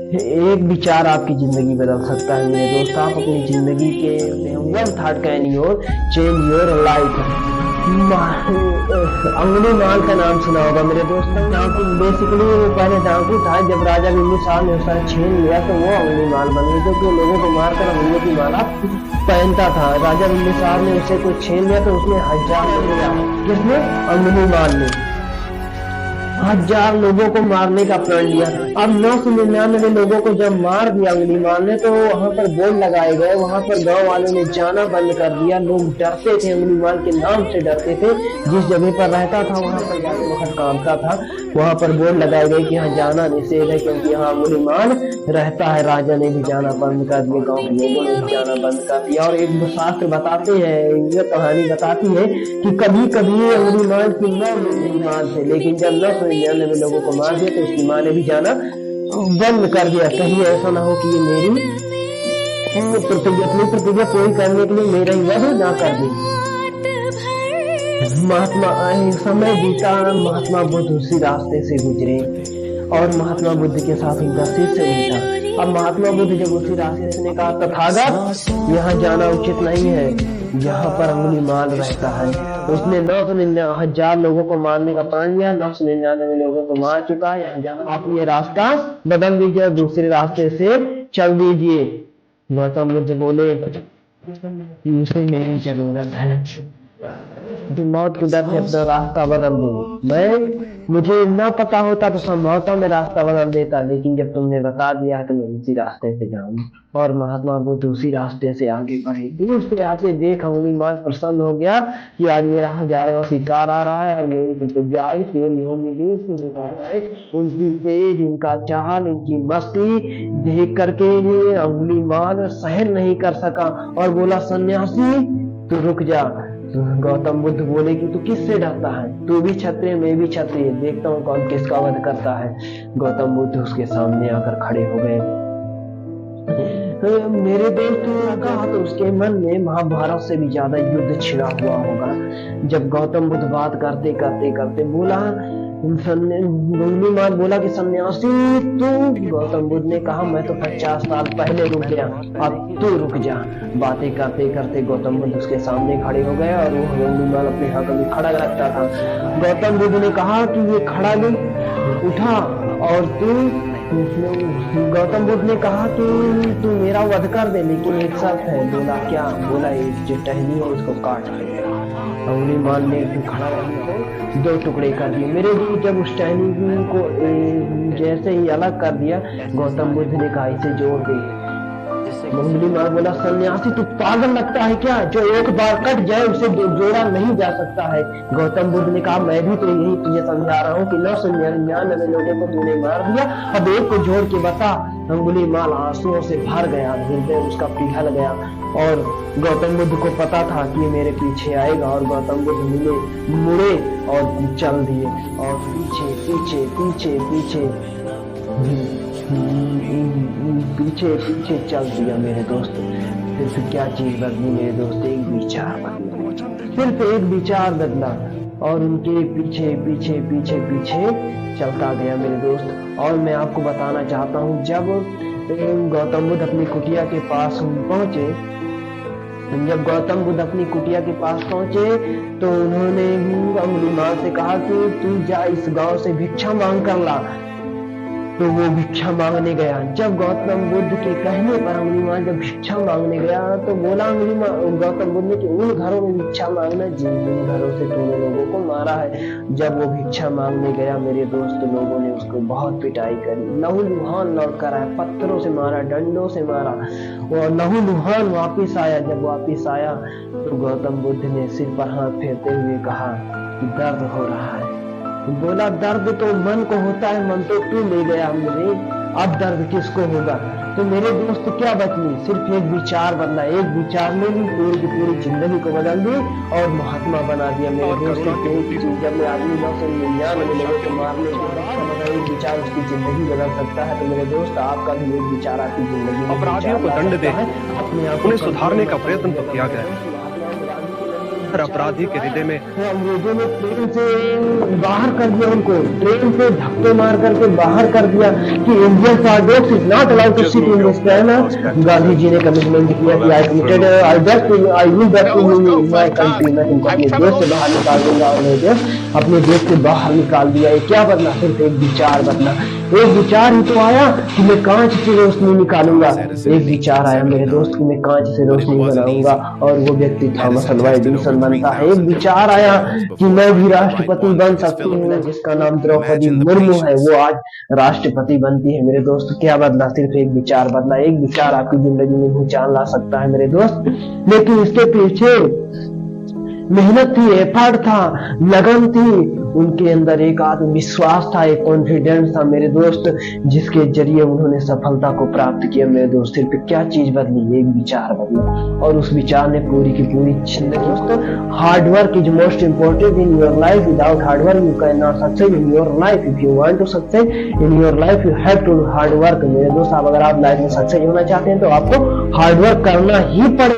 एक विचार आपकी जिंदगी बदल सकता है मेरे दोस्त। आप अपनी जिंदगी के one thought can your change your life. अंगुली माल का नाम सुना होगा मेरे दोस्त। डाकू बेसिकली वो पहले डाकू था। जब राजा बिंदुसार ने उसका छीन लिया तो वो अंगुली माल बन गई, क्योंकि लोगों को मारकर अंगुलियों की माला पहनता था। राजा बिंदुसार ने उसे कुछ छीन लिया तो उसने 1000 लिया। किसने? अंगुली माल ने 1000 लोगों को मारने का प्रण लिया। अब 999 लोगों को जब मार दिया अंगुली माल ने, तो वहां पर बोर्ड लगाए गए। वहां पर गांव वालों ने जाना बंद कर दिया। लोग डरते थे, अंगुली माल के नाम से डरते थे। जिस जगह पर रहता था वहां पर जाते वक्त कामता था, वहां पर बोर्ड लगाए गए कि यहाँ जाना निषेध है, क्योंकि यहाँ अंगुली माल रहता है। राजा ने भी जाना बंद कर दिया, गाँव के लोगों ने भी जाना बंद कर दिया। और एक शास्त्र बताते हैं, ये कहानी बताती है कि कभी कभी अंगुली माल की माल थे, लेकिन जब 999 लोगों को मार दिया तो उसकी माँ ने भी जाना बंद कर दिया। कहीं ऐसा ना हो कि ये मेरी प्रतिज्ञा पूरी करने के लिए मेरा ही वध ना कर दे। महात्मा समय बीता, महात्मा बुद्ध उसी रास्ते से गुजरे और महात्मा बुद्ध के साथ उनका शिष्य मिला। अब महात्मा बुद्ध जब उसी रास्ते से कहा, तथागत यहाँ जाना उचित नहीं है, यहाँ पर अंगुली माल रहता है। उसने 999 लोगों को मारने का प्रण लिया। 999 लोगों को मार चुका है। यहाँ जाना, आप ये रास्ता बदल दीजिए, दूसरे रास्ते से चल दीजिए। गौतम बुद्ध बोले, उसे मेरी जरूरत है। मौत की डर से अपना रास्ता बदल दूं। मुझे न पता होता तो संभवतः मैं रास्ता बदल देता, लेकिन जब तुमने बता दिया तो मैं उसी रास्ते से जाऊंगा। और महात्मा बुद्ध उसी रास्ते से आगे बढ़े। दूर से आके देख अंगुली माल प्रसन्न हो गया कि आज मेरा जाए शिकार आ रहा है और मेरी उनकी तेज, उनका चाल, उनकी मस्ती देख करके अंगुली माल सहन नहीं कर सका और बोला, सन्यासी तू रुक जा। गौतम बुद्ध बोले कि तू किससे डरता है? तू भी क्षत्रिय, मैं भी क्षत्रिय, देखता हूँ कौन किसका वध करता है। गौतम बुद्ध उसके सामने आकर खड़े हो गए। मेरे दोस्त ने कहा तो उसके मन में महाभारत से भी ज्यादा युद्ध छिड़ा हुआ होगा। जब गौतम बुद्ध बात करते करते करते बोला, अंगुली माल बोला कि सन्यासी तू। गौतम बुद्ध ने कहा, मैं तो 50 साल पहले रुक गया, अब तू रुक जा। बातें करते करते गौतम बुद्ध उसके सामने खड़े हो गए और वो अंगुली माल अपने हाथों में खड़ा रखता था। गौतम बुद्ध ने कहा कि ये खड़ा ले, उठा और तू। गौतम बुद्ध ने कहा कि तू मेरा वध कर दे, लेकिन एक शर्त है। बोला क्या? बोला एक जो टहनी है उसको काट दे। अंगुली माल ने खड़ा रहने को 2 टुकड़े कर दिए। मेरे भी जब उस टहनी को जैसे ही अलग कर दिया, गौतम बुद्ध ने कहा इसे जोड़ दे। अंगुली माल बोला, सन्यासी तू पागल लगता है क्या? जो एक बार कट जाए उसे जोड़ा नहीं जा सकता है। गौतम बुद्ध ने कहा, मैं भी तो यही तुझे समझा रहा हूँ कि 999 लोगों को तूने मार दिया, अब एक को जोड़ के बता। अंगुली माल आंसुओं से भर गया, हृदय उसका पिघल गया और गौतम बुद्ध को पता था कि ये मेरे पीछे आएगा। और गौतम बुद्ध मुड़े और चल दिए और पीछे पीछे पीछे पीछे पीछे पीछे चल दिया मेरे दोस्त। सिर्फ क्या चीज बदली मेरे दोस्त? एक विचार बदला, सिर्फ एक विचार बदला और उनके पीछे पीछे पीछे पीछे चलता गया मेरे दोस्त। और मैं आपको बताना चाहता हूँ, जब गौतम बुद्ध अपनी कुटिया के पास पहुंचे, तो उन्होंने अंगुली माल से कहा कि तू जा इस गांव से भिक्षा मांग कर ला। तो वो भिक्षा मांगने गया। जब गौतम बुद्ध के कहने पर अंगुली माल जब भिक्षा मांगने गया तो बोला गौतम बुद्ध ने कि उन घरों में भिक्षा मांगना जिन घरों से तूने लोगों को मारा है। जब वो भिक्षा मांगने गया मेरे दोस्त, लोगों ने उसको बहुत पिटाई करी, लहूलुहान लौट कर आया, पत्थरों से मारा, डंडों से मारा, वो लहूलुहान वापिस आया। जब वापिस आया तो गौतम बुद्ध ने सिर पर हाथ फेरते हुए कहा कि दर्द हो रहा है। बोला, दर्द तो मन को होता है, मन तो तू ले गया मुझे, अब दर्द किसको होगा? तो मेरे दोस्त क्या बचली? सिर्फ एक विचार बदला। एक विचार ने भी पूरी की पूरी जिंदगी को बदल दी और महात्मा बना दिया मेरे दोस्त। जब मैं आदमी 999 लोगों को मारने का एक विचार उसकी जिंदगी बदल सकता है, तो मेरे दोस्त आपका भी एक विचार आपकी जिंदगी में अपराधियों को दंड दे, अपने आप को सुधारने का प्रयत्न तो किया गया। हर अपराधी के हृदय में अंग्रेजों ने ट्रेन से बाहर कर दिया, उनको ट्रेन से धक्के मार करके बाहर कर दिया कि Indians are dogs is not allowed to sit in this train. Gandhi ji ने कमिटमेंट किया कि I committed I will back to my country, मैं तुमको अपने देश से बाहर निकाल दूंगा। और मुझे अपने देश से बाहर निकाल दिया। ये क्या बदला? सिर्फ एक विचार बदला। एक विचार ही तो आया कि मैं कांच से रोशनी निकालूंगा। एक विचार आया मेरे दोस्त कि मैं कांच से रोशनी बनाऊंगा, और वो व्यक्ति थॉमस अल्वा एडिसन बनता है। एक विचार आया कि मैं भी राष्ट्रपति बन सकती हूँ, जिसका नाम द्रौपदी मुर्मू है, वो आज राष्ट्रपति बनती है। मेरे दोस्त क्या बदला? सिर्फ एक विचार बदला। एक विचार आपकी जिंदगी में भूचाल ला सकता है मेरे दोस्त, लेकिन इसके पीछे मेहनत थी, एफर्ट था, लगन थी, उनके अंदर एक आत्मविश्वास था, एक कॉन्फिडेंस था मेरे दोस्त, जिसके जरिए उन्होंने सफलता को प्राप्त किया मेरे दोस्त। सिर्फ क्या चीज बदली? एक विचार बदला, और उस विचार ने पूरी की पूरी जिंदगी। दोस्त, hard work is most important in your life. Without hard work you can not success in your life. If you want to success in your life you have to hard work. मेरे दोस्त, आप अगर आप life में success होना चाहते हैं तो आपको हार्ड वर्क करना ही पड़ेगा।